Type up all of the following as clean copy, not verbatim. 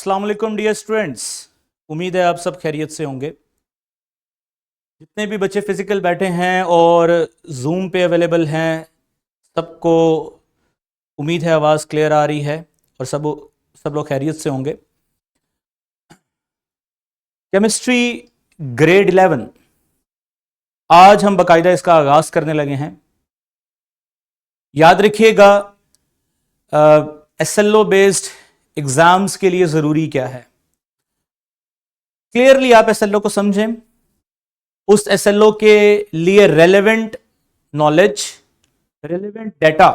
अस्सलाम वालेकुम dear students. उम्मीद है आप सब खैरियत से होंगे। जितने भी बच्चे फिजिकल बैठे हैं और जूम पे अवेलेबल हैं, सबको उम्मीद है आवाज़ क्लियर आ रही है और सब लोग खैरियत से होंगे। केमिस्ट्री ग्रेड 11 आज हम बाकायदा इसका आगाज़ करने लगे हैं। याद रखिएगा SLO बेस्ड एग्ज़ाम्स के लिए ज़रूरी क्या है। क्लियरली आप SLO को समझें, उस SLO के लिए रेलेवेंट नॉलेज, रेलेवेंट डाटा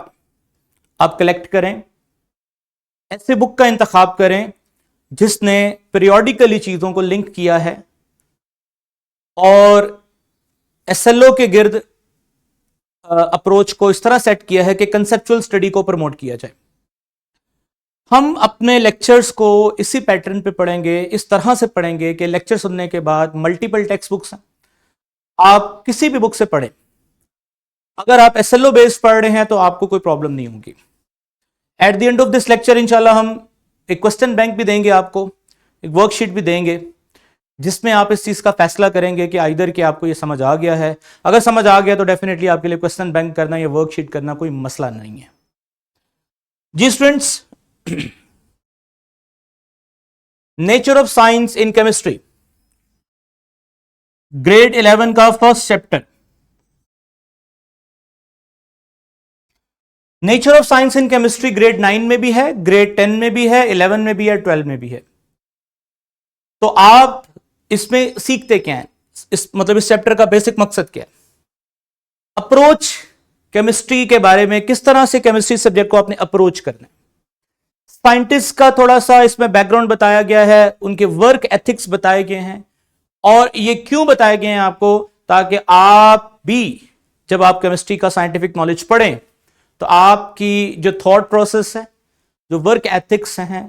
आप कलेक्ट करें। ऐसे बुक का इंतखाब करें जिसने पीरियोडिकली चीज़ों को लिंक किया है और SLO के गिर्द अप्रोच को इस तरह सेट किया है कि कंसेप्चुअल स्टडी को प्रमोट किया जाए। हम अपने लेक्चर्स को इसी पैटर्न पे पढ़ेंगे, इस तरह से पढ़ेंगे कि लेक्चर सुनने के बाद मल्टीपल टेक्स्ट बुक्स हैं, आप किसी भी बुक से पढ़ें। अगर आप SLO बेस्ड पढ़ रहे हैं तो आपको कोई प्रॉब्लम नहीं होगी। At the end of this lecture इंशाल्लाह हम एक क्वेश्चन बैंक भी देंगे, आपको एक वर्कशीट भी देंगे जिसमें आप इस चीज़ का फैसला करेंगे कि आइदर कि आपको ये समझ आ गया है। अगर समझ आ गया तो डेफिनेटली आपके लिए क्वेश्चन बैंक करना या वर्कशीट करना कोई मसला नहीं है। जी students, nature of science in chemistry grade 11 का first chapter. Nature of science in chemistry grade 9 में भी है, ग्रेड 10 में भी है, 11 में भी है, 12 में भी है। तो आप इसमें सीखते क्या हैं, इस चैप्टर का बेसिक मकसद क्या है, अप्रोच केमिस्ट्री के बारे में, किस तरह से केमिस्ट्री सब्जेक्ट को आपने अप्रोच करना है। साइंटिस्ट का थोड़ा सा इसमें बैकग्राउंड बताया गया है, उनके वर्क एथिक्स बताए गए हैं और ये क्यों बताए गए हैं आपको, ताकि आप भी जब आप केमिस्ट्री का साइंटिफिक नॉलेज पढ़ें तो आपकी जो थॉट प्रोसेस है, जो वर्क एथिक्स हैं,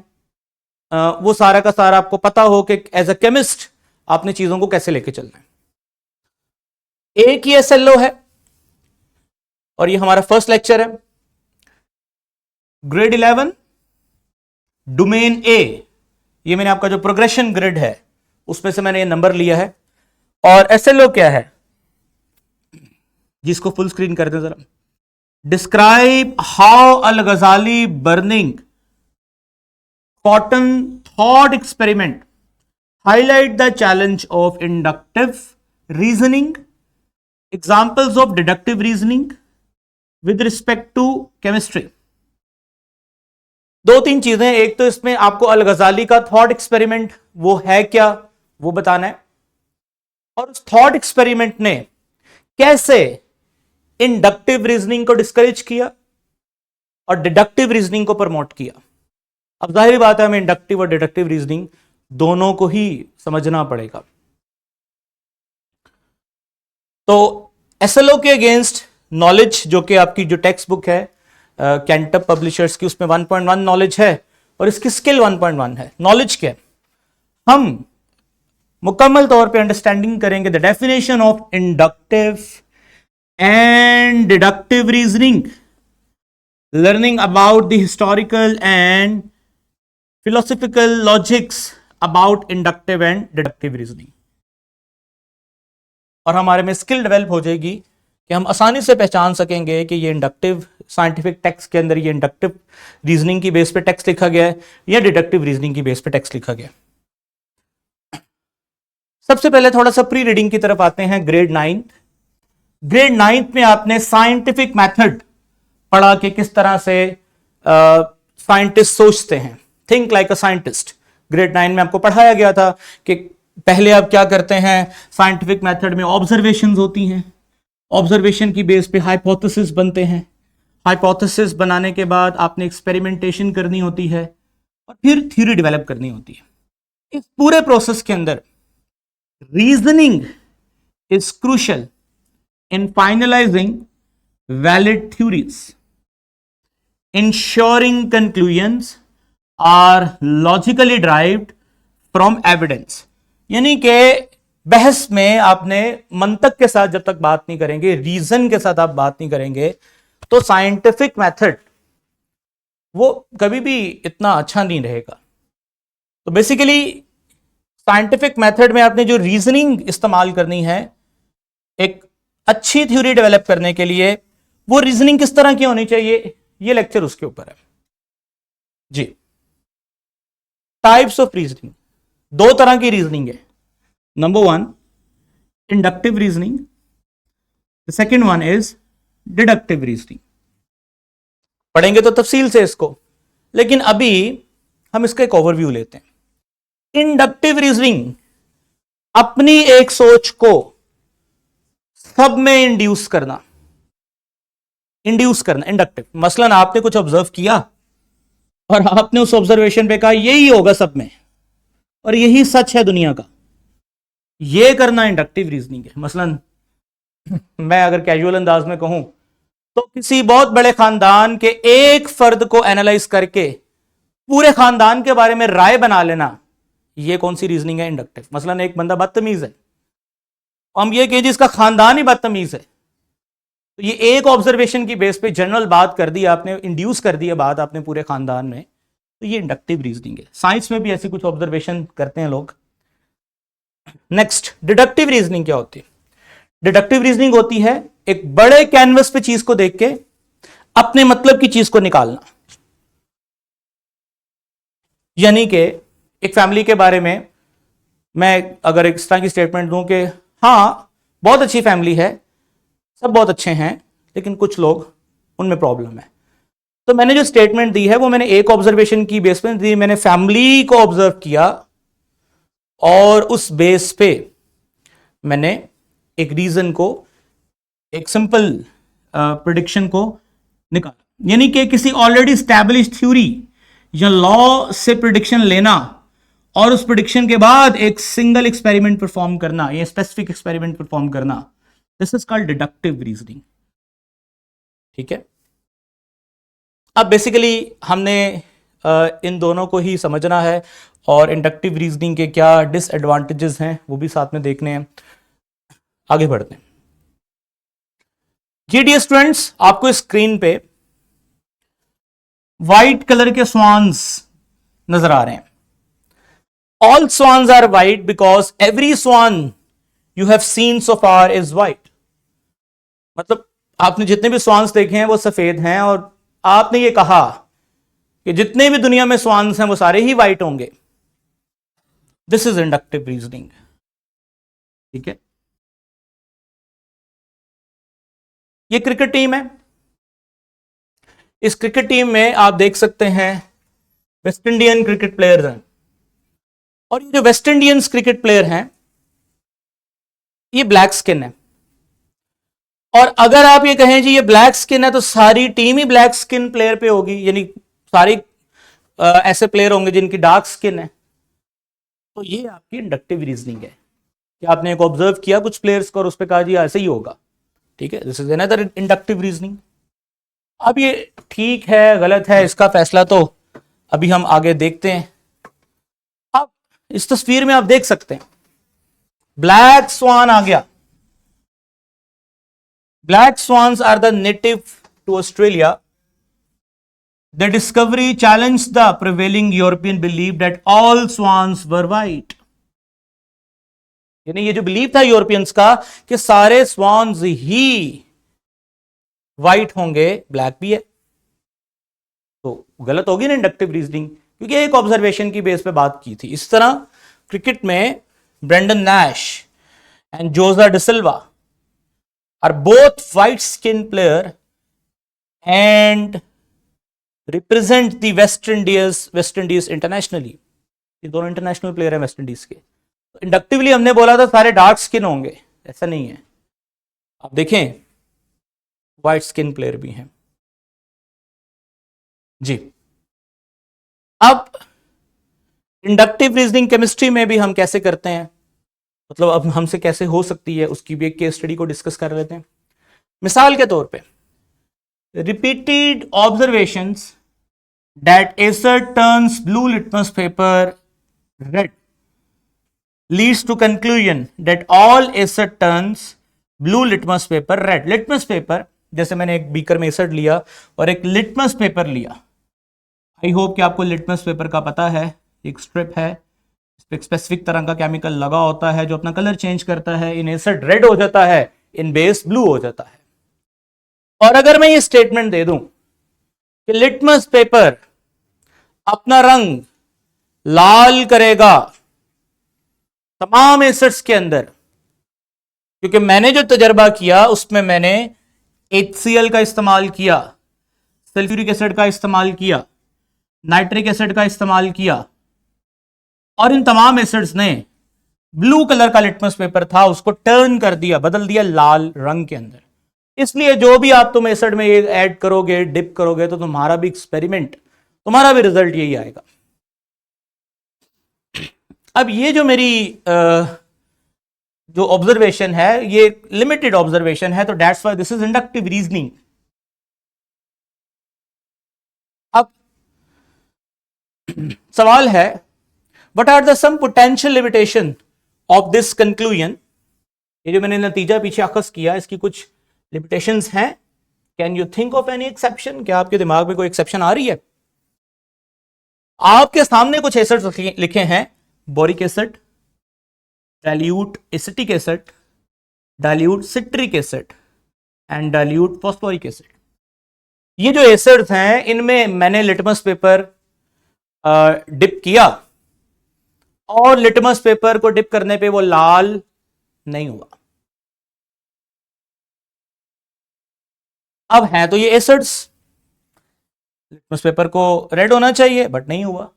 वो सारा का सारा आपको पता हो कि एज अ केमिस्ट आपने चीजों को कैसे लेके चलना है। एक ही SLO है और ये हमारा फर्स्ट लेक्चर है। ग्रेड 11 डोमेन A, ये मैंने आपका जो प्रोग्रेशन ग्रिड है उसमें से मैंने ये नंबर लिया है। और SLO क्या है, जिसको फुल स्क्रीन कर दें जरा। Describe how al Ghazali burning cotton thought experiment highlight the challenge of inductive reasoning, examples of deductive reasoning with respect to chemistry. दो तीन चीजें, एक तो इसमें आपको अल गजाली का थॉट एक्सपेरिमेंट वो है क्या वो बताना है, और उस थॉट एक्सपेरिमेंट ने कैसे इंडक्टिव रीजनिंग को डिस्करेज किया और डिडक्टिव रीजनिंग को प्रमोट किया। अब जाहिर बात है हमें इंडक्टिव और डिडक्टिव रीजनिंग दोनों को ही समझना पड़ेगा। तो SLO के अगेंस्ट नॉलेज, जो कि आपकी जो टेक्स्ट बुक है कैंटअप पब्लिशर्स की, उसमें 1.1 नॉलेज है और इसकी स्किल 1.1 है। नॉलेज क्या है, हम मुकम्मल तौर पे अंडरस्टैंडिंग करेंगे the definition of inductive and deductive reasoning, learning about the historical and philosophical logics about inductive and deductive reasoning। और हमारे में स्किल डेवलप हो जाएगी कि हम आसानी से पहचान सकेंगे कि ये इंडक्टिव साइंटिफिक टेक्स्ट के अंदर ये इंडक्टिव रीजनिंग की बेस पे टेक्स्ट लिखा गया है या डिडक्टिव रीजनिंग की बेस पे टेक्स्ट लिखा गया है। सबसे पहले थोड़ा सा प्री रीडिंग की तरफ आते हैं। ग्रेड 9 में आपने साइंटिफिक मेथड पढ़ा कि किस तरह से साइंटिस्ट सोचते हैं, think like a scientist. Grade 9 में आपको पढ़ाया गया था कि पहले आप क्या करते हैं, साइंटिफिक मेथड में ऑब्जर्वेशंस होती हैं, ऑब्जर्वेशन की बेस पे हाइपोथेसिस बनते हैं, हाइपोथेसिस बनाने के बाद आपने एक्सपेरिमेंटेशन करनी होती है और फिर थ्योरी डेवलप करनी होती है। इस पूरे प्रोसेस के अंदर reasoning is crucial in finalising valid theories, ensuring conclusions are logically derived from evidence। यानी कि बहस में आपने मंतक के साथ जब तक बात नहीं करेंगे, रीजन के साथ आप बात नहीं करेंगे, तो साइंटिफिक मेथड वो कभी भी इतना अच्छा नहीं रहेगा। तो बेसिकली साइंटिफिक मेथड में आपने जो रीजनिंग इस्तेमाल करनी है एक अच्छी थ्योरी डेवलप करने के लिए, वो रीजनिंग किस तरह की होनी चाहिए, ये लेक्चर उसके ऊपर है जी। टाइप्स ऑफ रीजनिंग, दो तरह की रीजनिंग है। Number one inductive reasoning, the second one is deductive reasoning. पढ़ेंगे तो तफसील से इसको, लेकिन अभी हम इसका एक ओवरव्यू लेते हैं। इंडक्टिव रीजनिंग अपनी एक सोच को सब में इंड्यूस करना, इंडक्टिव। मसलन आपने कुछ ऑब्जर्व किया और आपने उस ऑब्जर्वेशन पे कहा यही होगा सब में और यही सच है दुनिया का, ये करना इंडक्टिव रीजनिंग है। मसलन मैं अगर कैजुअल अंदाज में कहूं तो किसी बहुत बड़े खानदान के एक फर्द को एनालाइज करके पूरे खानदान के बारे में राय बना लेना, ये कौन सी रीजनिंग है, इंडक्टिव। मसलन एक बंदा बदतमीज है, हम ये कहें जिसका खानदान ही बदतमीज है, तो ये एक ऑब्जर्वेशन की बेस पे जनरल बात कर दी आपने, इंड्यूस कर दिया बात आपने पूरे खानदान में, तो ये इंडक्टिव रीजनिंग है। साइंस में भी ऐसी कुछ ऑब्जर्वेशन करते हैं लोग। नेक्स्ट डिडक्टिव रीजनिंग क्या होती है? डिडक्टिव रीजनिंग होती है एक बड़े कैनवस पे चीज को देख के अपने मतलब की चीज को निकालना। यानी कि एक फैमिली के बारे में मैं अगर इस तरह की स्टेटमेंट दूं कि हाँ बहुत अच्छी फैमिली है, सब बहुत अच्छे हैं, लेकिन कुछ लोग उनमें प्रॉब्लम है, तो मैंने जो स्टेटमेंट दी है वो मैंने एक ऑब्जर्वेशन की बेस पे दी। मैंने फैमिली को ऑब्जर्व किया और उस बेस पे मैंने एक रीजन को, एक सिंपल प्रिडिक्शन को निकाला। यानी कि किसी ऑलरेडी स्टैब्लिश थ्योरी या लॉ से प्रिडिक्शन लेना और उस प्रिडिक्शन के बाद एक सिंगल एक्सपेरिमेंट परफॉर्म करना, या स्पेसिफिक एक्सपेरिमेंट परफॉर्म करना, this is called deductive reasoning. ठीक है, अब बेसिकली हमने इन दोनों को ही समझना है और इंडक्टिव रीजनिंग के क्या डिसएडवांटेजेस हैं वो भी साथ में देखने हैं। आगे बढ़ते हैं जी। डियर स्टूडेंट्स, आपको स्क्रीन पे व्हाइट कलर के स्वान्स नजर आ रहे हैं। All swans are white because every swan you have seen so far is white. मतलब आपने जितने भी स्वान्स देखे हैं वो सफेद हैं, और आपने ये कहा कि जितने भी दुनिया में स्वान्स हैं वो सारे ही व्हाइट होंगे। This is inductive reasoning. ठीक है, ये क्रिकेट टीम है। इस क्रिकेट टीम में आप देख सकते हैं वेस्ट इंडियन क्रिकेट प्लेयर्स हैं, और ये जो वेस्ट इंडियंस क्रिकेट प्लेयर हैं ये ब्लैक स्किन है। और अगर आप ये कहें जी ये ब्लैक स्किन है तो सारी टीम ही ब्लैक स्किन प्लेयर पे होगी, यानी सारी ऐसे प्लेयर होंगे जिनकी डार्क स्किन है। तो ये आपकी इंडक्टिव रीजनिंग है कि आपने एक ऑब्जर्व किया कुछ प्लेयर्स को और उस पर कहा जी ऐसे ही होगा। ठीक है, this is another inductive reasoning. अब ये ठीक है गलत है इसका फैसला तो अभी हम आगे देखते हैं। अब इस तस्वीर में आप देख सकते हैं ब्लैक स्वान आ गया। Black swans are the native to Australia. Their discovery challenged the prevailing European belief that all swans were white. यानी ये जो बिलीव था यूरोपियंस का कि सारे स्वान्स ही व्हाइट होंगे, ब्लैक भी है, तो गलत होगी ना इंडक्टिव रीजनिंग, क्योंकि एक ऑब्जर्वेशन की बेस पे बात की थी। इस तरह क्रिकेट में ब्रेंडन नैश एंड जोजा de Silva are both white skin player and represent the West Indies internationally. ये दोनों इंटरनेशनल प्लेयर हैं वेस्ट इंडीज के। तो इंडक्टिवली हमने बोला था सारे डार्क स्किन होंगे, ऐसा नहीं है। आप देखें व्हाइट स्किन प्लेयर भी हैं जी। अब इंडक्टिव रीजनिंग केमिस्ट्री में भी हम कैसे करते हैं, मतलब अब हमसे कैसे हो सकती है, उसकी भी एक केस स्टडी को डिस्कस कर लेते हैं। मिसाल के तौर पे repeated observations that acid turns blue litmus paper red leads to conclusion that all acid turns blue litmus paper red. Litmus paper, जैसे मैंने एक बीकर में एसड लिया और एक लिटमस पेपर लिया। आई होप कि आपको लिटमस पेपर का पता है, एक स्ट्रिप है, इस पे एक स्पेसिफिक तरह का केमिकल लगा होता है जो अपना कलर चेंज करता है, इन एसिड रेड हो जाता है, इन बेस ब्लू हो जाता है। और अगर मैं ये स्टेटमेंट दे दूं कि लिटमस पेपर अपना रंग लाल करेगा तमाम एसिड्स के अंदर, क्योंकि मैंने जो तजर्बा किया उसमें मैंने HCl का इस्तेमाल किया, सल्फ्यूरिक एसिड का इस्तेमाल किया, नाइट्रिक एसिड का इस्तेमाल किया, और इन तमाम एसिड्स ने ब्लू कलर का लिटमस पेपर था उसको टर्न कर दिया, बदल दिया लाल रंग के अंदर। इसलिए जो भी आप तुम एसिड में ये ऐड करोगे, डिप करोगे, तो तुम्हारा भी एक्सपेरिमेंट, तुम्हारा भी रिजल्ट यही आएगा। अब ये जो मेरी जो ऑब्जर्वेशन है ये लिमिटेड ऑब्जर्वेशन है, तो that's why this is inductive reasoning. अब सवाल है, what are the some potential limitation of this conclusion. ये जो मैंने नतीजा पीछे अखज किया इसकी कुछ लिमिटेशंस हैं। Can you think of any exception? क्या आपके दिमाग में कोई एक्सेप्शन आ रही है? आपके सामने कुछ एसिड्स लिखे हैं, boric acid, dilute acetic acid, dilute citric acid and dilute phosphoric acid. ये जो एसिड्स हैं इनमें मैंने लिटमस पेपर डिप किया और लिटमस पेपर को डिप करने पे वो लाल नहीं हुआ। अब हैं तो ये एसिड्स, लिटमस पेपर को रेड होना चाहिए बट नहीं हुआ।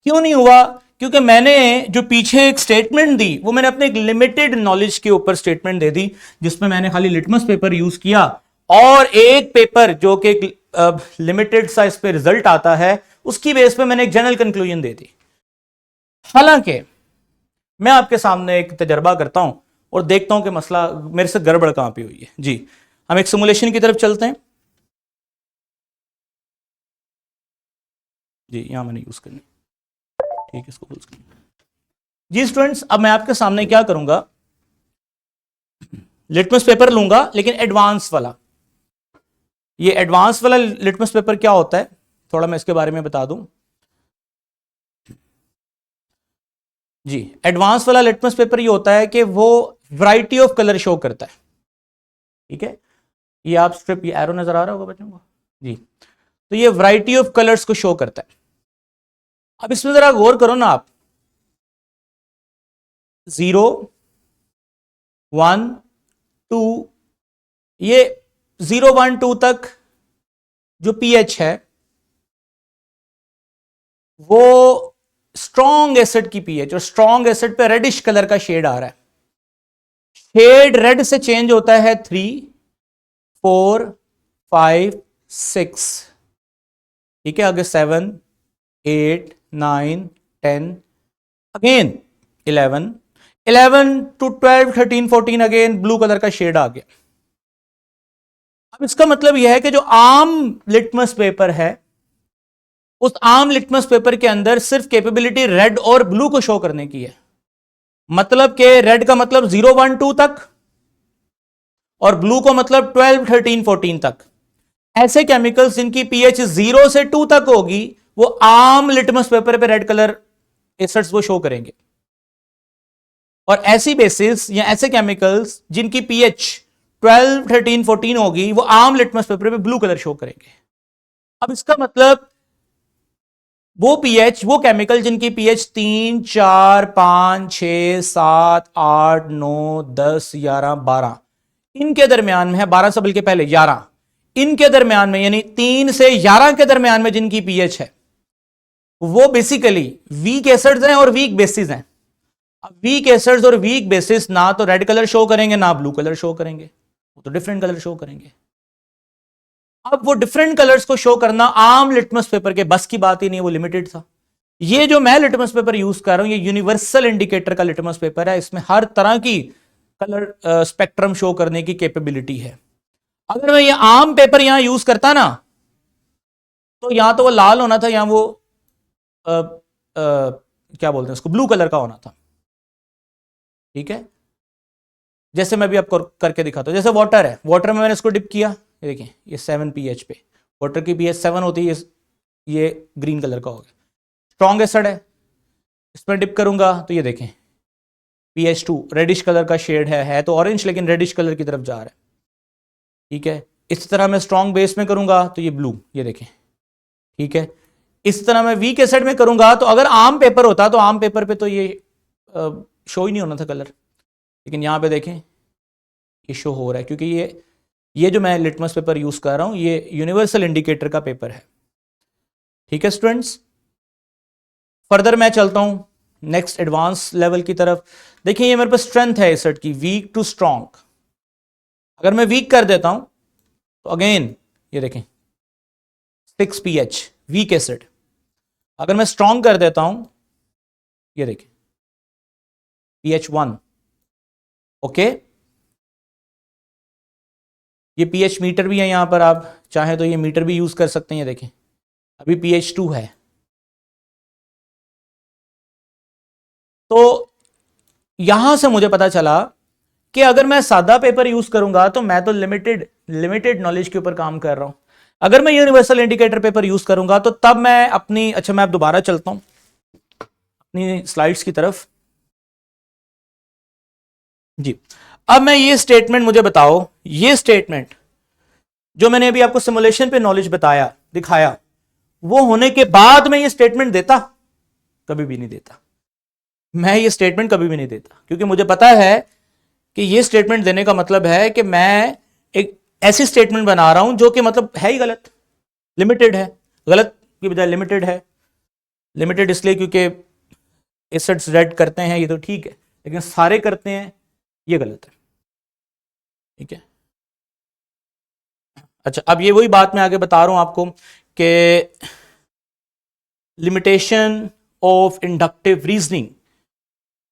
क्यों नहीं हुआ? क्योंकि मैंने जो पीछे एक स्टेटमेंट दी वो मैंने अपने एक लिमिटेड नॉलेज के ऊपर स्टेटमेंट दे दी, जिसमें मैंने खाली लिटमस पेपर यूज किया और एक पेपर जो कि लिमिटेड सा इस पे रिजल्ट आता है उसकी बेस पे मैंने एक जनरल कंक्लूजन दे दी। हालांकि मैं आपके सामने एक तजर्बा करता हूं और देखता हूं कि मसला मेरे से गड़बड़ कहां पे हुई है। जी, हम एक सिमुलेशन की तरफ चलते हैं। जी, यहां मैंने यूज करनी, ठीक है, इसको क्लोज करना। जी स्टूडेंट्स, अब मैं आपके सामने क्या करूंगा, लिटमस पेपर लूंगा लेकिन एडवांस वाला। ये एडवांस वाला लिटमस पेपर क्या होता है थोड़ा मैं इसके बारे में बता दूं। जी, एडवांस वाला लिटमस पेपर ये होता है कि वो वैरायटी ऑफ कलर शो करता है। ठीक है, ये आप स्ट्रिप, ये एरो नजर आ रहा होगा बच्चों को। जी, तो ये वैरायटी ऑफ कलर्स को शो करता है। अब इसमें जरा गौर करो ना आप, 0, 1, 2, ये 0, 1, 2 तक जो pH है वो स्ट्रॉन्ग एसिड की pH, और स्ट्रॉन्ग एसिड पे रेडिश कलर का शेड आ रहा है। शेड रेड से चेंज होता है 3, 4, 5, 6, ठीक है, आगे 7, 8, 9, 10, again 11, 11 to 12, 13, 14 again blue colour का शेड आ गया। अब इसका मतलब यह है कि जो आम लिटमस पेपर है उस आम लिटमस पेपर के अंदर सिर्फ कैपेबिलिटी रेड और ब्लू को शो करने की है। मतलब कि रेड का मतलब 0, 1, 2 तक और ब्लू को मतलब 12, 13, 14 तक। ऐसे केमिकल्स जिनकी pH 0 से 2 तक होगी वो आम लिटमस पेपर पे रेड कलर एसिड्स वो शो करेंगे, और ऐसी बेसिस या ऐसे केमिकल्स जिनकी pH 12, 13, 14 होगी वो आम लिटमस पेपर पे ब्लू कलर शो करेंगे। अब इसका मतलब वो pH, वो केमिकल जिनकी pH 3, 4, 5, 6, 7, 8, 9, 10, 11, 12 इनके दरमियान में है, 12 से बल्कि पहले 11 इनके दरमियान में, यानी 3 से 11 के दरमियान में जिनकी pH है वो बेसिकली वीक एसिड्स हैं और वीक बेसिस हैं। अब वीक एसिड्स और वीक बेसिस ना तो रेड कलर शो करेंगे ना ब्लू कलर शो करेंगे, वो तो डिफरेंट कलर शो करेंगे। अब वो डिफरेंट कलर्स को शो करना आम लिटमस पेपर के बस की बात ही नहीं, वो लिमिटेड था। ये जो मैं लिटमस पेपर यूज कर रहा हूं ये यूनिवर्सल इंडिकेटर का लिटमस पेपर है, इसमें हर तरह की कलर स्पेक्ट्रम शो करने की कैपेबिलिटी है। अगर मैं ये आम पेपर यहां यूज करता ना तो यहां तो वो लाल होना था, यहां वो क्या बोलते हैं उसको, ब्लू कलर का होना था। ठीक है, जैसे मैं भी आपको करके दिखाता हूं, जैसे वाटर है, वाटर में मैंने इसको डिप किया, ये देखिए ये 7 pH पे, वाटर की pH 7 होती है, ये ग्रीन कलर का हो गया। स्ट्रॉन्ग एसिड है, इसमें डिप करूंगा तो ये देखें PH2 रेडिश कलर का शेड है तो ऑरेंज लेकिन रेडिश कलर की तरफ जा रहा है, ठीक है। इस तरह मैं स्ट्रॉन्ग बेस में करूंगा तो ये ब्लू, ये देखें, ठीक है। इस तरह मैं वीक एसिड में करूंगा तो अगर आम पेपर होता तो आम पेपर पे तो ये शो ही नहीं होना था कलर, लेकिन यहां पे देखें ये शो हो रहा है क्योंकि ये जो मैं लिटमस पेपर यूज कर रहा हूं ये यूनिवर्सल इंडिकेटर का पेपर है, ठीक है स्टूडेंट्स। फर्दर मैं चलता हूं नेक्स्ट एडवांस लेवल की तरफ। देखिए ये मेरे पास स्ट्रेंथ है एसिड की, वीक टू स्ट्रॉन्ग। अगर मैं वीक कर देता हूं तो अगेन ये देखें 6 pH वीक एसिड। अगर मैं स्ट्रॉन्ग कर देता हूं ये देखें pH 1, ओके। ये pH मीटर भी है, यहां पर आप चाहे तो ये मीटर भी यूज कर सकते हैं। ये देखें अभी pH 2 है। तो यहां से मुझे पता चला कि अगर मैं सादा पेपर यूज करूंगा तो मैं तो लिमिटेड नॉलेज के ऊपर काम कर रहा हूं। अगर मैं यूनिवर्सल इंडिकेटर पेपर यूज करूंगा तो तब मैं अपनी, अच्छा मैं अब दोबारा चलता हूं अपनी स्लाइड्स की तरफ जी। अब मैं ये स्टेटमेंट, मुझे बताओ ये स्टेटमेंट जो मैंने अभी आपको सिमुलेशन पे नॉलेज बताया दिखाया, वो होने के बाद मैं ये स्टेटमेंट देता? कभी भी नहीं देता। मैं ये स्टेटमेंट कभी भी नहीं देता क्योंकि मुझे पता है कि ये स्टेटमेंट देने का मतलब है कि मैं एक ऐसी स्टेटमेंट बना रहा हूं जो कि मतलब है ही गलत, लिमिटेड है। गलत की बजाय लिमिटेड है। लिमिटेड इसलिए क्योंकि एसिड्स रेड करते हैं ये तो ठीक है, लेकिन सारे करते हैं ये गलत है, ठीक है। अच्छा अब ये वही बात मैं आगे बता रहा हूं आपको कि लिमिटेशन ऑफ इंडक्टिव रीजनिंग,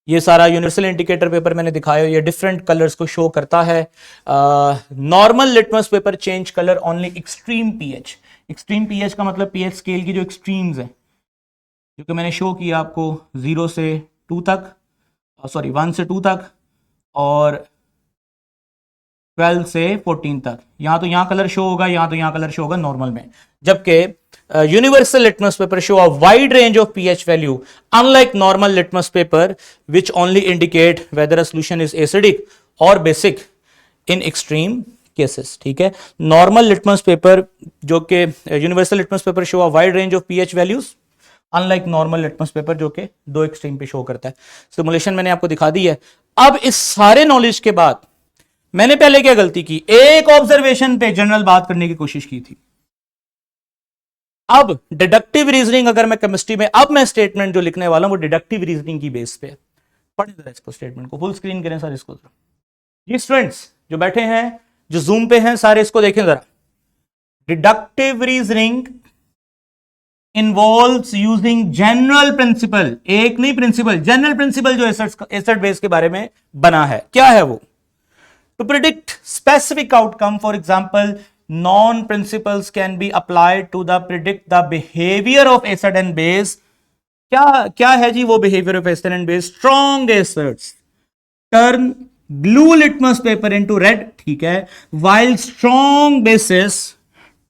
ये सारा यूनिवर्सल इंडिकेटर पेपर मैंने दिखाया, ये डिफरेंट कलर्स को शो करता है। Normal litmus paper change colour only extreme pH. Extreme pH का मतलब पीएच स्केल की जो एक्सट्रीम्स है, जो कि मैंने शो किया आपको 0 से 2 तक, सॉरी 1 से 2 तक और 12 से 14 तक। यहां तो यहां कलर शो होगा, यहां तो यहां कलर शो होगा नॉर्मल में, जबकि universal litmus paper show a wide range of pH value unlike normal litmus paper which only indicate whether a solution is acidic or basic in extreme cases, ठीक है। Normal litmus paper जो कि universal litmus paper show a wide range of pH values unlike normal litmus paper जो कि 2 extreme पे show करता है। Simulation मैंने आपको दिखा दी है। अब इस सारे नॉलेज के बाद मैंने पहले क्या गलती की, एक ऑब्जर्वेशन पे जनरल बात करने की कोशिश की थी। अब डिडक्टिव रीजनिंग अगर मैं केमिस्ट्री में, अब मैं स्टेटमेंट जो लिखने वाला हूं वो डिडक्टिव रीजनिंग की बेस पे। पढ़े जरा इसको, स्टेटमेंट को फुल स्क्रीन करें सर इसको। ये स्टूडेंट्स जो बैठे हैं, जो जूम पे हैं, सारे इसको देखें जरा। Deductive reasoning involves using general principle, एक नहीं प्रिंसिपल, जनरल प्रिंसिपल जो एसिड बेस के बारे में बना है। क्या है वो? To predict specific outcome, for example non principles can be applied to the predict the behavior of acid and base। क्या है जी वो behavior of acid and base? strong acids turn blue litmus paper into red, ठीक है, while strong bases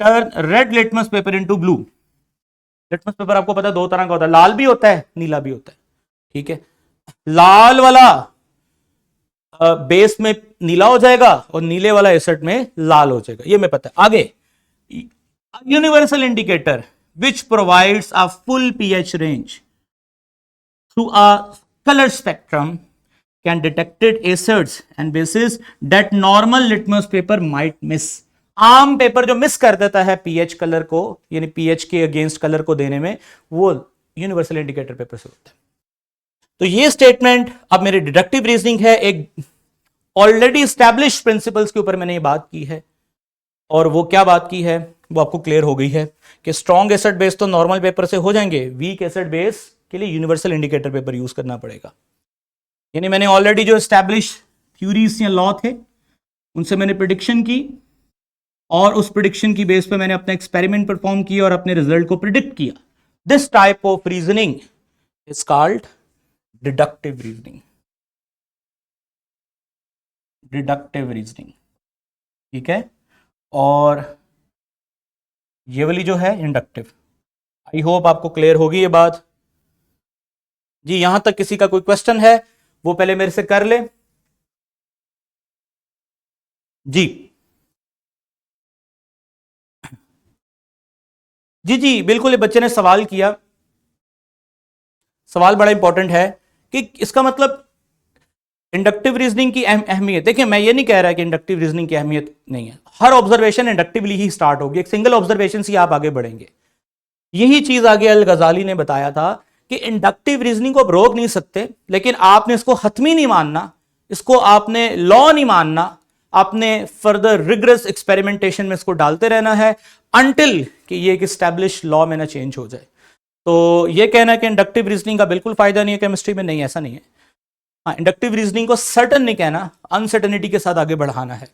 turn red litmus paper into blue। Litmus paper आपको पता है 2 तरह का होता है, लाल भी होता है नीला भी होता है, ठीक है। लाल वाला बेस में नीला हो जाएगा और नीले वाला एसिड में लाल हो जाएगा, ये मैं पता है। आगे universal indicator which provides a full pH range through a colour spectrum can detected acids and bases that normal litmus paper might miss. आम पेपर जो मिस कर देता है पीएच कलर को, यानी पीएच के अगेंस्ट कलर को देने में, वो यूनिवर्सल इंडिकेटर पेपर से होता है। तो ये स्टेटमेंट अब मेरी डिडक्टिव रीजनिंग है, एक ऑलरेडी स्टैब्लिश्ड प्रिंसिपल्स के ऊपर मैंने ये बात की है। और वो क्या बात की है वो आपको क्लियर हो गई है कि स्ट्रॉन्ग एसिड बेस तो नॉर्मल पेपर से हो जाएंगे, वीक एसिड बेस के लिए यूनिवर्सल इंडिकेटर पेपर यूज करना पड़ेगा। यानी मैंने ऑलरेडी जो स्टैब्लिश थ्योरीज या लॉ थे उनसे मैंने प्रिडिक्शन की और उस प्रिडिक्शन की बेस पे मैंने अपना एक्सपेरिमेंट परफॉर्म किया और अपने रिजल्ट को प्रिडिक्ट किया। This type of reasoning is called deductive reasoning. Deductive reasoning, ठीक है। और ये वाली जो है इंडक्टिव। आई होप आपको क्लियर होगी ये बात। जी यहां तक किसी का कोई क्वेश्चन है वो पहले मेरे से कर ले। जी जी जी बिल्कुल, ये बच्चे ने सवाल किया, सवाल बड़ा इंपॉर्टेंट है कि इसका मतलब इंडक्टिव रीजनिंग की अहमियत। देखिए मैं ये नहीं कह रहा कि इंडक्टिव रीजनिंग की अहमियत नहीं है, हर ऑब्जर्वेशन इंडक्टिवली ही स्टार्ट होगी, एक सिंगल ऑब्जर्वेशन से आप आगे बढ़ेंगे। यही चीज आगे अल गजाली ने बताया था कि इंडक्टिव रीजनिंग को आप रोक नहीं सकते, लेकिन आपने इसको हतमी नहीं मानना, इसको आपने लॉ नहीं मानना, आपने फर्दर रिगरस एक्सपेरिमेंटेशन में इसको डालते रहना है अनटिल कि ये एक स्टैब्लिश लॉ में ना चेंज हो जाए। तो ये कहना कि इंडक्टिव रीजनिंग का बिल्कुल फायदा नहीं है केमिस्ट्री में, नहीं, ऐसा नहीं है। हाँ, इंडक्टिव रीजनिंग को सर्टन नहीं कहना, अनसर्टनिटी के साथ आगे बढ़ाना है।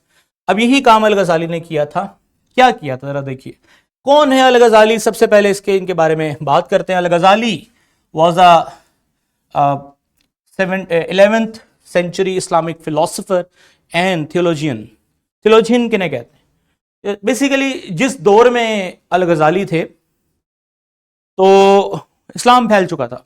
अब यही काम अल गजाली ने किया था। क्या किया था जरा देखिए, कौन है अल गजाली? सबसे पहले इसके इनके बारे में बात करते हैं। Al Ghazali was a 11th century Islamic philosopher and theologian. Theologian किन्हें कहते हैं? बेसिकली जिस दौर में अल गजाली थे तो इस्लाम फैल चुका था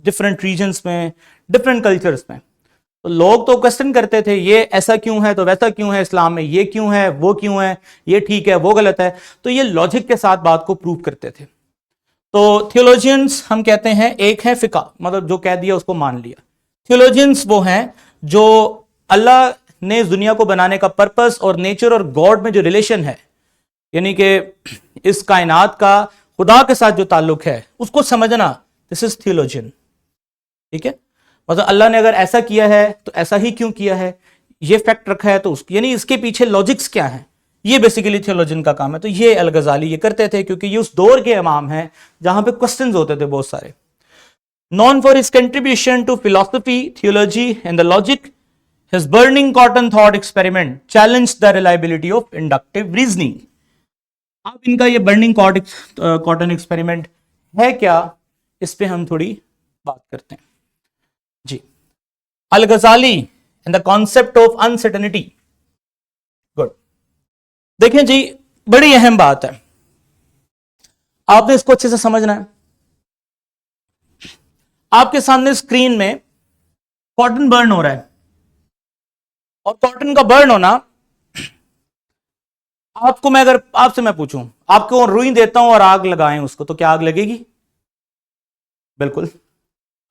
डिफरेंट रीजन्स में, डिफरेंट कल्चर्स में। तो लोग तो क्वेश्चन करते थे ये ऐसा क्यों है, तो वैसा क्यों है, इस्लाम में ये क्यों है, वो क्यों है, ये ठीक है, वो गलत है। तो ये लॉजिक के साथ बात को प्रूव करते थे। तो थियोलॉजियंस हम कहते हैं, एक है फिका, मतलब जो कह दिया उसको मान लिया। थियोलॉजियंस वो हैं जो अल्लाह ने दुनिया को बनाने का पर्पस और नेचर और गॉड में जो रिलेशन है, यानी कि इस कायनात का खुदा के साथ जो ताल्लुक है उसको समझना, दिस इज थियोलॉजियन। ठीक है, मतलब अल्लाह ने अगर ऐसा किया है तो ऐसा ही क्यों किया है, ये फैक्ट रखा है तो उसकी, यानी इसके पीछे लॉजिक्स क्या है, ये बेसिकली थियोलॉजियन का काम है। तो ये अल गजाली ये करते थे क्योंकि ये उस दौर के इमाम हैं जहां पे क्वेश्चंस होते थे बहुत सारे। Known for his contribution to philosophy, theology and the logic, his burning cotton thought experiment challenge the reliability of inductive reasoning. अब इनका ये बर्निंग कॉटन एक्सपेरिमेंट है क्या, इस पे हम थोड़ी बात करते हैं जी। अल गजाली and the concept of uncertainty. Good, देखें जी बड़ी अहम बात है, आपने इसको अच्छे से समझना है। आपके सामने स्क्रीन में कॉटन बर्न हो रहा है, और कॉटन का बर्न होना, आपको मैं अगर आपसे मैं पूछूं, आपको रुई देता हूं और आग लगाएं उसको, तो क्या आग लगेगी? बिल्कुल,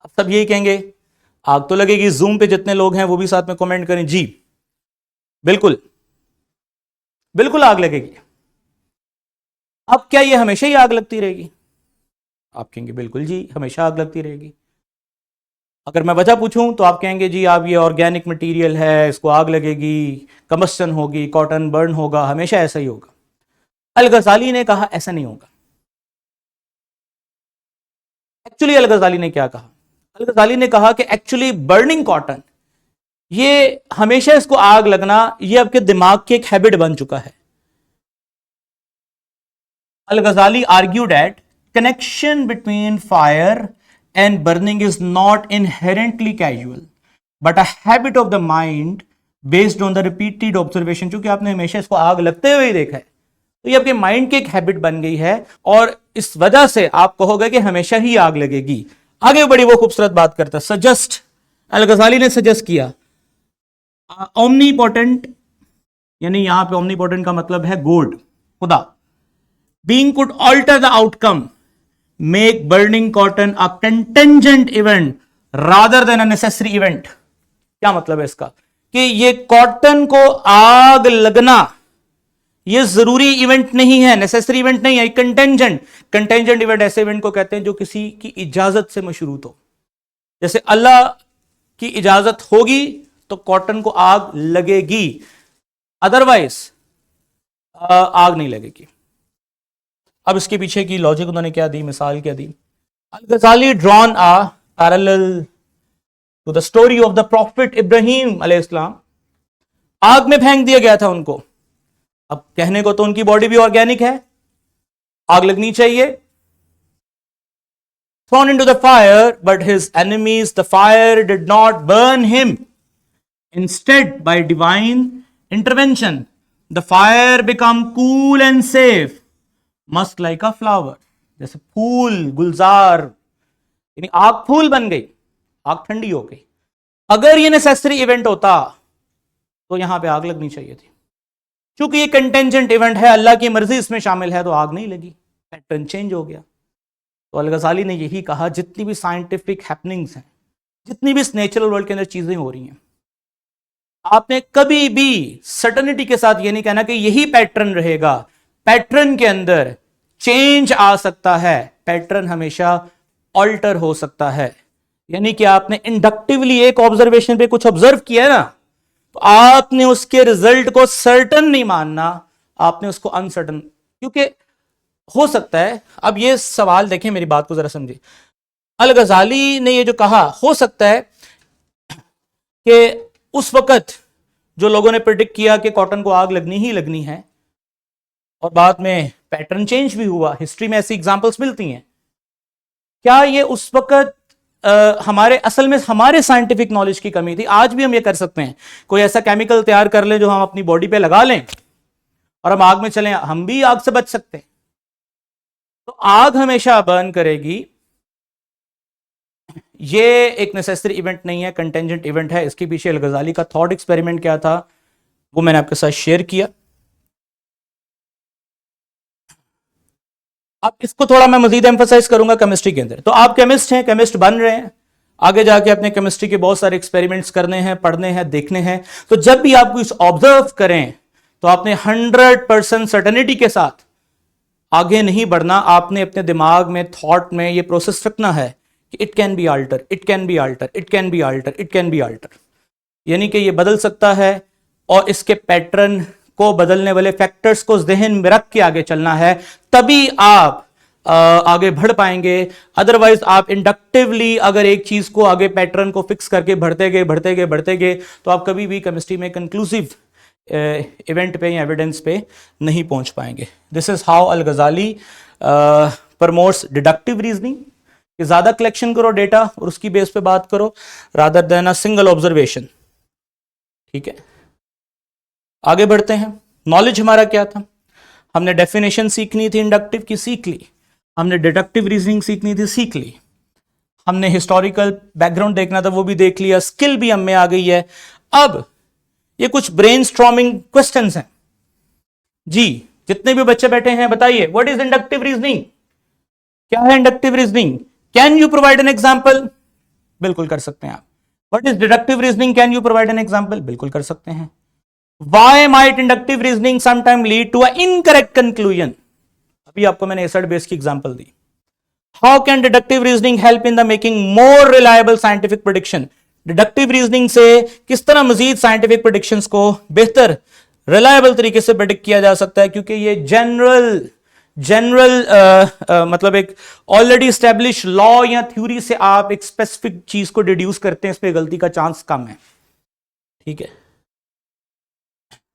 आप सब यही कहेंगे आग तो लगेगी। जूम पे जितने लोग हैं वो भी साथ में कमेंट करें जी, बिल्कुल बिल्कुल आग लगेगी। अब क्या ये हमेशा ही आग लगती रहेगी? आप कहेंगे बिल्कुल जी हमेशा आग लगती रहेगी। अगर मैं वजह पूछूं तो आप कहेंगे जी आप ये ऑर्गेनिक मटेरियल है, इसको आग लगेगी, कम्बस्टन होगी, कॉटन बर्न होगा, हमेशा ऐसा ही होगा। अल गजाली ने कहा ऐसा नहीं होगा। एक्चुअली अल गजाली ने क्या कहा? अल गजाली ने कहा कि एक्चुअली बर्निंग कॉटन, ये हमेशा इसको आग लगना, ये आपके दिमाग की एक हैबिट बन चुका है। अल गजाली argued that connection between fire and burning is not inherently casual but a habit of the mind based on the repeated observation। चूंकि आपने हमेशा इसको आग लगते हुए ही देखा है तो ये आपके माइंड की एक हैबिट बन गई है, और इस वजह से आप कहोगे कि हमेशा ही आग लगेगी। आगे बड़ी वो खूबसूरत बात करता है, सजेस्ट, अल गजाली ने सजेस्ट किया ओमनीपोटेंट, यानी यहां पे ओमनीपोटेंट का मतलब है गॉड, खुदा, being could alter the outcome, make burning cotton a contingent event rather than a necessary event। क्या मतलब है इसका? कि ये कॉटन को आग लगना ये जरूरी इवेंट नहीं है, नेसेसरी इवेंट नहीं है, कंटेंजेंट। कंटेंजेंट इवेंट ऐसे इवेंट को कहते हैं जो किसी की इजाजत से मशरूत हो। जैसे अल्लाह की इजाजत होगी तो कॉटन को आग लगेगी, अदरवाइज आग नहीं लगेगी। अब इसके पीछे की लॉजिक उन्होंने क्या दी, मिसाल क्या दी? Al Ghazali drawn a parallel to the story of the prophet Ibrahim अलैहिस्सलाम। आग में फेंक दिया गया था उनको। अब कहने को तो उनकी बॉडी भी ऑर्गेनिक है, आग लगनी चाहिए। Throne into the fire but his enemies the fire did not burn him, instead bye divine intervention the fire become cool and safe must like a flower. जैसे फूल, गुलजार, यानी आग फूल बन गई, आग ठंडी हो गई। अगर ये नेसेसरी इवेंट होता तो यहां पे आग लगनी चाहिए थी। क्योंकि ये कंटेंजेंट इवेंट है, अल्लाह की मर्जी इसमें शामिल है, तो आग नहीं लगी, पैटर्न चेंज हो गया। तो अल-गज़ाली ने यही कहा, जितनी भी साइंटिफिक हैपनिंग्स हैं, जितनी भी इस नेचुरल वर्ल्ड के अंदर चीजें हो रही हैं, आपने कभी भी सर्टेनिटी के साथ ये नहीं कहना कि यही पैटर्न रहेगा। पैटर्न के अंदर चेंज आ सकता है, पैटर्न हमेशा ऑल्टर हो सकता है। यानी कि आपने इंडक्टिवली एक ऑब्जर्वेशन पे कुछ ऑब्जर्व किया है ना, तो आपने उसके रिजल्ट को सर्टन नहीं मानना, आपने उसको अनसर्टन, क्योंकि हो सकता है, अब ये सवाल देखें, मेरी बात को जरा समझिए। अल-गज़ाली ने ये जो कहा, हो सकता है कि उस वक्त जो लोगों ने प्रेडिक्ट किया कि कॉटन को आग लगनी ही लगनी है, और बाद में पैटर्न चेंज भी हुआ, हिस्ट्री में ऐसी एग्जांपल्स मिलती हैं, क्या ये उस वक्त हमारे असल में हमारे साइंटिफिक नॉलेज की कमी थी? आज भी हम ये कर सकते हैं, कोई ऐसा केमिकल तैयार कर लें जो हम अपनी बॉडी पे लगा लें और हम आग में चलें, हम भी आग से बच सकते हैं। तो आग हमेशा बर्न करेगी, ये एक नेसेसरी इवेंट नहीं है, कंटेंजेंट इवेंट है। इसके पीछे अल-गज़ाली का थॉट एक्सपेरिमेंट क्या था वो मैंने आपके साथ शेयर किया। अब इसको थोड़ा मैं मजीद एम्फसाइज करूंगा केमिस्ट्री के अंदर। तो आप केमिस्ट हैं, केमिस्ट बन रहे हैं, आगे जाके अपने केमिस्ट्री के बहुत सारे एक्सपेरिमेंट्स करने हैं, पढ़ने हैं, देखने हैं। तो जब भी आप कुछ ऑब्जर्व करें तो आपने 100% सर्टेनिटी के साथ आगे नहीं बढ़ना। आपने अपने दिमाग में, थॉट में ये प्रोसेस रखना है कि it can be alter, it can be alter, it can be alter, it can be alter, यानी कि ये बदल सकता है, और इसके पैटर्न को बदलने वाले फैक्टर्स को जहन में रख के आगे चलना है, तभी आप आगे बढ़ पाएंगे। अदरवाइज आप इंडक्टिवली अगर एक चीज को आगे पैटर्न को फिक्स करके बढ़ते गए तो आप कभी भी केमिस्ट्री में कंक्लूसिव इवेंट पे या एविडेंस पे नहीं पहुंच पाएंगे। This is how al-Ghazali promotes deductive reasoning, कि ज्यादा कलेक्शन करो डेटा और उसकी बेस पे बात करो, rather than a single observation. ठीक है, आगे बढ़ते हैं। नॉलेज हमारा क्या था? हमने डेफिनेशन सीखनी थी इंडक्टिव की, सीख ली। हमने डिडक्टिव रीजनिंग सीखनी थी, सीख ली। हमने हिस्टोरिकल बैकग्राउंड देखना था, वो भी देख लिया। स्किल भी हम में आ गई है। अब ये कुछ ब्रेनस्टॉर्मिंग क्वेश्चंस हैं जी। जितने भी बच्चे बैठे हैं बताइए, व्हाट इज इंडक्टिव रीजनिंग? क्या है inductive reasoning? Can you provide an example? बिल्कुल कर सकते हैं आप। What is deductive reasoning? Can you provide an example? बिल्कुल कर सकते हैं। Why might inductive reasoning sometimes lead to an incorrect conclusion? अभी आपको मैंने एसिड बेस की example the. How can deductive reasoning help in the making more reliable scientific prediction? Deductive reasoning से किस तरह मजीद साइंटिफिक प्रेडिक्शंस को बेहतर रिलायबल तरीके से प्रेडिक्ट किया जा सकता है, क्योंकि ये जनरल मतलब एक ऑलरेडी स्टैब्लिश लॉ या थ्योरी से आप एक स्पेसिफिक चीज को डिड्यूस करते हैं, इस पे गलती का चांस कम है। ठीक है,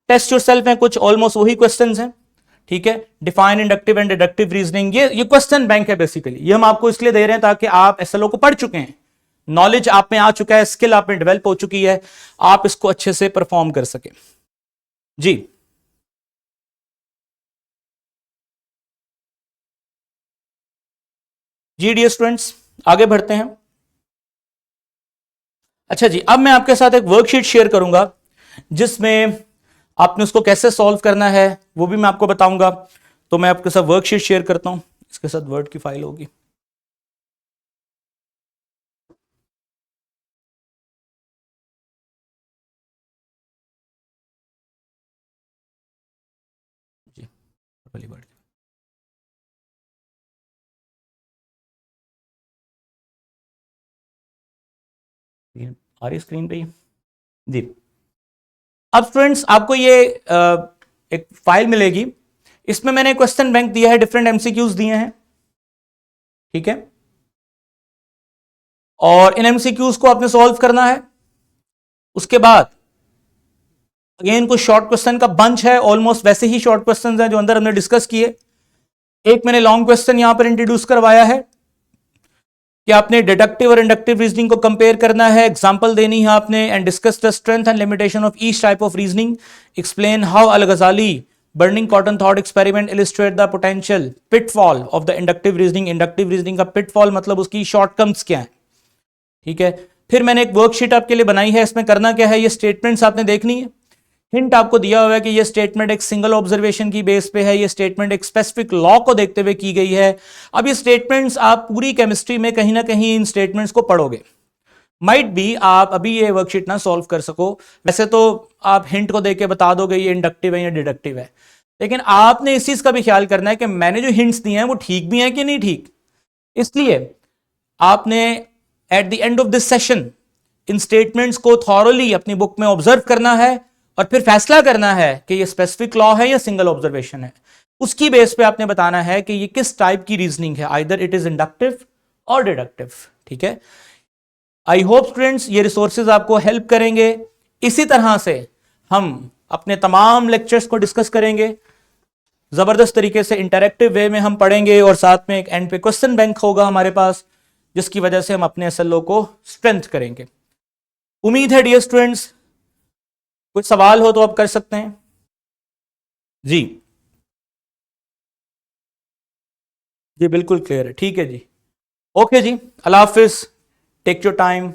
टेस्ट योरसेल्फ में कुछ ऑलमोस्ट वही क्वेश्चंस हैं। ठीक है, define inductive and deductive reasoning, ये क्वेश्चन बैंक है बेसिकली। ये हम आपको इसलिए दे रहे हैं ताकि आप एसएलओ को पढ़ चुके हैं, नॉलेज आप में आ चुका है, स्किल आप में डेवलप हो चुकी है, आप इसको अच्छे से परफॉर्म कर सके। जी जी डियर स्टूडेंट्स, आगे बढ़ते हैं। अच्छा जी, अब मैं आपके साथ एक वर्कशीट शेयर करूंगा जिसमें आपने उसको कैसे सॉल्व करना है वो भी मैं आपको बताऊंगा। तो मैं आपके साथ वर्कशीट शेयर करता हूं, इसके साथ वर्ड की फाइल होगी। जी वाली वर्ड आ रही स्क्रीन पे ही जी। अब स्टूडेंट्स आपको ये एक फाइल मिलेगी, इसमें मैंने क्वेश्चन बैंक दिया है, डिफरेंट एमसीक्यूज दिए हैं। ठीक है, और इन एमसीक्यूज को आपने सॉल्व करना है। उसके बाद अगेन कुछ शॉर्ट क्वेश्चन का बंच है, ऑलमोस्ट वैसे ही शॉर्ट क्वेश्चन हैं जो अंदर हमने डिस्कस किए। एक मैंने लॉन्ग क्वेश्चन यहां पर इंट्रोड्यूस करवाया है कि आपने डिडक्टिव और इंडक्टिव रीजनिंग को कंपेयर करना है, एग्जांपल देनी है आपने, and discuss the strength and limitation of each type of reasoning, explain how al-Ghazali burning cotton thought experiment illustrate the potential pitfall of the inductive reasoning. Inductive reasoning का pitfall मतलब उसकी शॉर्टकम्स क्या है। ठीक है, फिर मैंने एक वर्कशीट आपके लिए बनाई है, इसमें करना क्या है, ये स्टेटमेंट्स आपने देखनी है। हिंट आपको दिया हुआ है कि ये स्टेटमेंट एक सिंगल ऑब्जर्वेशन की बेस पे है, ये स्टेटमेंट एक स्पेसिफिक लॉ को देखते हुए की गई है। अब ये स्टेटमेंट्स आप पूरी केमिस्ट्री में कहीं ना कहीं इन स्टेटमेंट्स को पढ़ोगे। माइट बी आप अभी ये वर्कशीट ना सॉल्व कर सको, वैसे तो आप हिंट को देख के बता दोगे ये इंडक्टिव है या डिडक्टिव है, लेकिन आपने इस चीज का भी ख्याल करना है कि मैंने जो हिंट्स दिए हैं वो ठीक भी हैं कि नहीं ठीक। इसलिए आपने at the end of this session in statements को थॉरली अपनी बुक में ऑब्जर्व करना है और फिर फैसला करना है कि ये स्पेसिफिक लॉ है या सिंगल ऑब्जर्वेशन है। उसकी बेस पे आपने बताना है कि ये किस टाइप की रीजनिंग है, आइदर इट इज इंडक्टिव और डिडक्टिव। ठीक है, आई होप स्टूडेंट्स ये रिसोर्सेज आपको हेल्प करेंगे। इसी तरह से हम अपने तमाम लेक्चर्स को डिस्कस करेंगे, जबरदस्त तरीके से इंटरैक्टिव वे में हम पढ़ेंगे, और साथ में एक एंड पे क्वेश्चन बैंक होगा हमारे पास, जिसकी वजह से हम अपने एसएलओ को स्ट्रेंथ करेंगे। उम्मीद है डियर स्टूडेंट्स कुछ सवाल हो तो आप कर सकते हैं जी। जी बिल्कुल क्लियर है, ठीक है जी, ओके जी, अल्लाह हाफिज, टेक योर टाइम।